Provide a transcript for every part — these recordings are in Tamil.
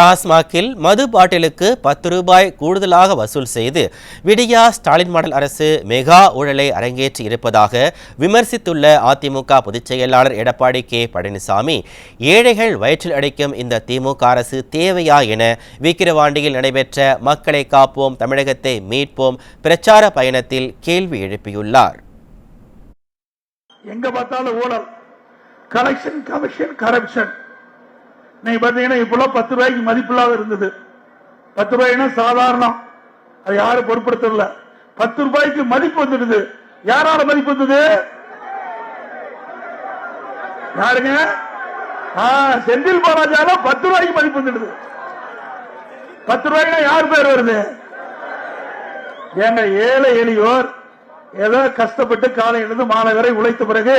டாஸ்மாகில் மது பாட்டிலுக்கு 10 ரூபாய் கூடுதலாக வசூல் செய்து விடியா ஸ்டாலின் மாடல் அரசு மெகா ஊழலை அரங்கேற்றி இருப்பதாக விமர்சித்துள்ள அதிமுக பொதுச் செயலாளர் எடப்பாடி கே பழனிசாமி, ஏழைகள் வயிற்றில் அடிக்கும் இந்த திமுக அரசு தேவையா என விக்கிரவாண்டியில் நடைபெற்ற மக்களை காப்போம் தமிழகத்தை மீட்போம் பிரச்சார பயணத்தில் கேள்வி எழுப்பியுள்ளார். எங்க பார்த்தாலும் ஊழல், கலெக்ஷன், கமிஷன், கரப்ஷன். நீங்க பாத்தீங்கன்னா இப்பெல்லாம் 10 ரூபாய்க்கு மதிப்பில்லாத இருந்தது. 10 ரூபாய்னா சாதாரணம், அது யாரும் பொருட்படுத்தல. 10 ரூபாய்க்கு மதிப்பு வந்துடுது. யாரால மதிப்பு வந்தது? யாருங்க? செந்தில் பாலாஜால 10 ரூபாய்க்கு மதிப்பு வந்துடுது. 10 ரூபாய்னா யார் பேர் வருது? எங்க ஏழை எளியோர் ஏதோ கஷ்டப்பட்டு காலையிலிருந்து மாலை வரை உழைத்த பிறகு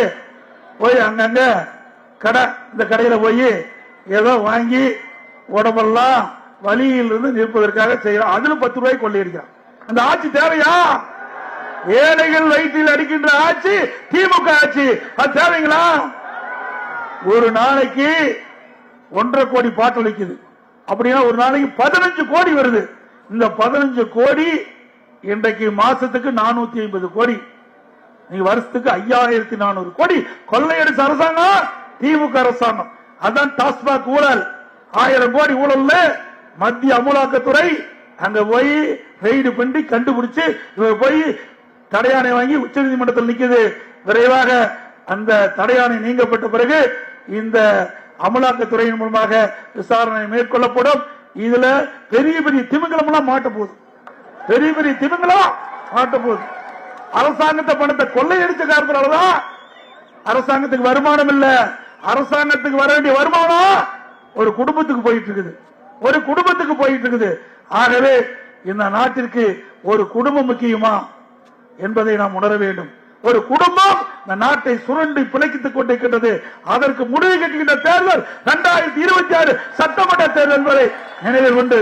போய் அங்கங்க கடை, இந்த கடையில போய் ஏதோ வாங்கி உடம்பெல்லாம் வலியிலிருந்து நிற்பதற்காக செய்யறான். அதுல 10 ரூபாய் கொள்ளையடிக்கிறான். அந்த ஆட்சி தேவையா? ஏழைகள் வயிற்றில் அடிக்கின்ற ஆட்சி திமுக ஆட்சி. அது தேவைங்களா? ஒரு நாளைக்கு 1.5 கோடி பாட்டு வைக்குது அப்படின்னா ஒரு நாளைக்கு 15 கோடி வருது. இந்த 15 கோடி இன்றைக்கு மாசத்துக்கு 450 கோடி. நீங்க வருஷத்துக்கு 5400 கோடி கொள்ளையடிச்ச அரசாங்கம் திமுக அரசாங்கம். அதான் டாஸ்மாக் ஊழல். 1000 கோடி ஊழல் மத்திய அமலாக்கத்துறை அங்க போய் ரெய்டு பண்ணி கண்டுபிடிச்சு போய் தடையாணை வாங்கி உச்ச நீதிமன்றத்தில் நிக்குது. விரைவாக அந்த தடையாணை நீங்கப்பட்ட பிறகு இந்த அமலாக்கத்துறையின் மூலமாக விசாரணை மேற்கொள்ளப்படும். இதுல பெரிய பெரிய திமிங்கலம் எல்லாம் மாட்ட போகுது. பெரிய பெரிய திமிங்கலம் மாட்ட போகுது. அரசாங்கத்தை பணத்தை கொள்ளையடிச்ச காரணத்தினாலதான் அரசாங்கத்துக்கு வருமானம் இல்ல. அரசாங்கத்துக்கு வர வேண்டிய வருமானம் ஒரு குடும்பத்துக்கு போயிட்டு இருக்குது. ஒரு குடும்பத்துக்கு போயிட்டு இருக்குது. ஆகவே இந்த நாட்டிற்கு ஒரு குடும்பம் முக்கியமா என்பதை நாம் உணர வேண்டும். ஒரு குடும்பம் இந்த நாட்டை சுரண்டி பிழைத்துக் கொண்டிருக்கின்றது. அதற்கு முடிவு கட்டுகின்ற தேர்தல் 2026 சட்டமன்ற தேர்தல் என்பதை நினைவில் கொண்டு